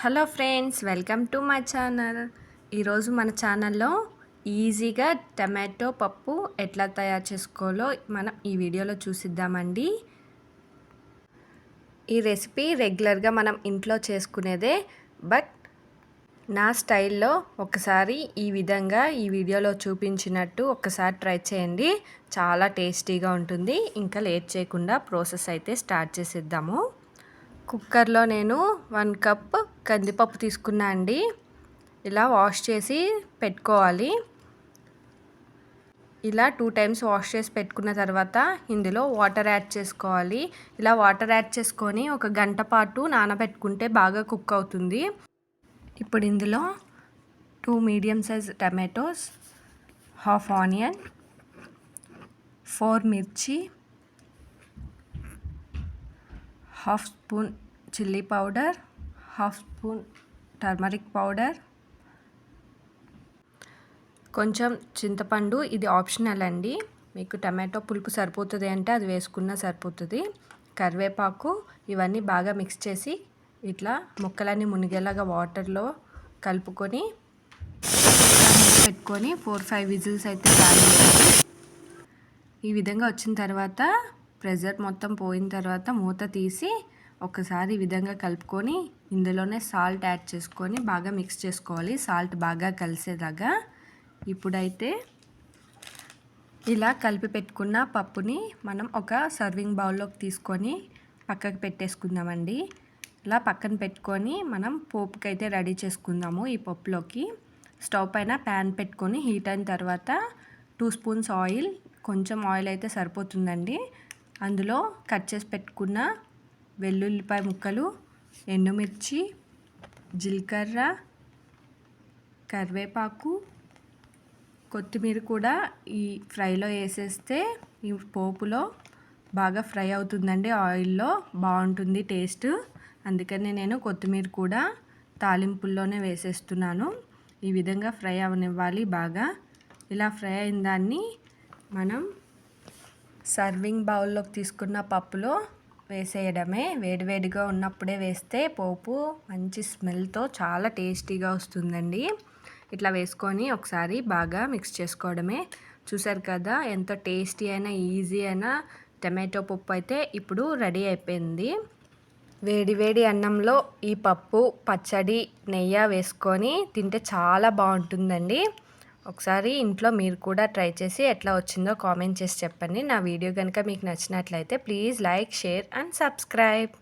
Hello friends, welcome to my channel. ఈరోజు మన ఛానల్లో ఈజీగా టమాటో పప్పు ఎట్లా తయారు చేసుకోవాలో మనం ఈ వీడియోలో చూసిద్దామండి. ఈ రెసిపీ రెగ్యులర్గా మనం ఇంట్లో చేసుకునేదే, బట్ నా స్టైల్లో ఒకసారి ఈ విధంగా ఈ వీడియోలో చూపించినట్టు ఒకసారి ట్రై చేయండి. చాలా టేస్టీగా ఉంటుంది. ఇంకా లేట్ చేయకుండా ప్రాసెస్ అయితే స్టార్ట్ చేసేద్దాము. కుక్కర్లో నేను 1 కప్ కందిపప్పు తీసుకున్నా అండి. ఇలా వాష్ చేసి పెట్టుకోవాలి. ఇలా 2 టైమ్స్ వాష్ చేసి పెట్టుకున్న తర్వాత ఇందులో వాటర్ యాడ్ చేసుకోవాలి. ఇలా వాటర్ యాడ్ చేసుకొని 1 గంట పాటు నానబెట్టుకుంటే బాగా కుక్ అవుతుంది. ఇప్పుడు ఇందులో 2 medium size tomatoes, half onion, 4 మిర్చి, half spoon chilli powder, half spoon turmeric powder, కొంచెం చింతపండు. ఇది ఆప్షనల్ అండి, మీకు టమాటో పులుపు సరిపోతుంది అంటే అది వేసుకున్నా సరిపోతుంది. కరివేపాకు. ఇవన్నీ బాగా మిక్స్ చేసి ఇట్లా ముక్కలన్నీ మునిగేలాగా వాటర్లో కలుపుకొని పెట్టుకొని 4-5 విజిల్స్ అయితే రానివ్వాలి. ఈ విధంగా వచ్చిన తర్వాత ప్రెషర్ మొత్తం పోయిన తర్వాత మూత తీసి ఒకసారి ఈ విధంగా కలుపుకొని ఇందులోనే సాల్ట్ యాడ్ చేసుకొని బాగా మిక్స్ చేసుకోవాలి, సాల్ట్ బాగా కలిసేలాగా. ఇప్పుడైతే ఇలా కలిపి పెట్టుకున్న పప్పుని మనం ఒక సర్వింగ్ బౌల్లోకి తీసుకొని పక్కకు పెట్టేసుకుందామండి. ఇలా పక్కన పెట్టుకొని మనం పోపుకి అయితే రెడీ చేసుకుందాము. ఈ పప్పులోకి స్టవ్ పైన ప్యాన్ పెట్టుకొని హీట్ అయిన తర్వాత 2 స్పూన్స్ ఆయిల్, కొంచెం ఆయిల్ అయితే సరిపోతుందండి. అందులో కట్ చేసి పెట్టుకున్న వెల్లుల్లిపాయ ముక్కలు, ఎండుమిర్చి, జీలకర్ర, కరివేపాకు, కొత్తిమీర కూడా ఈ ఫ్రైలో వేసేస్తే ఈ పోపులో బాగా ఫ్రై అవుతుందండి. ఆయిల్లో బాగుంటుంది టేస్ట్. అందుకని నేను కొత్తిమీర కూడా తాలింపుల్లోనే వేసేస్తున్నాను. ఈ విధంగా ఫ్రై అవనివ్వాలి బాగా. ఇలా ఫ్రై అయిన దాన్ని మనం సర్వింగ్ బౌల్లోకి తీసుకున్న పప్పులో వేసేయడమే. వేడివేడిగా ఉన్నప్పుడే వేస్తే పోపు మంచి స్మెల్తో చాలా టేస్టీగా వస్తుందండి. ఇట్లా వేసుకొని ఒకసారి బాగా మిక్స్ చేసుకోవడమే. చూసారు కదా ఎంతో టేస్టీ అయినా ఈజీ అయినా టమాటో పప్పు అయితే ఇప్పుడు రెడీ అయిపోయింది. వేడి అన్నంలో ఈ పప్పు, పచ్చడి, నెయ్యి వేసుకొని తింటే చాలా బాగుంటుందండి. ఒకసారి ఇంట్లో మీరు కూడా ట్రై చేసి ఎట్లా వచ్చిందో కామెంట్ చేసి చెప్పండి. నా వీడియో కనుక మీకు నచ్చినట్లయితే please like, share and subscribe.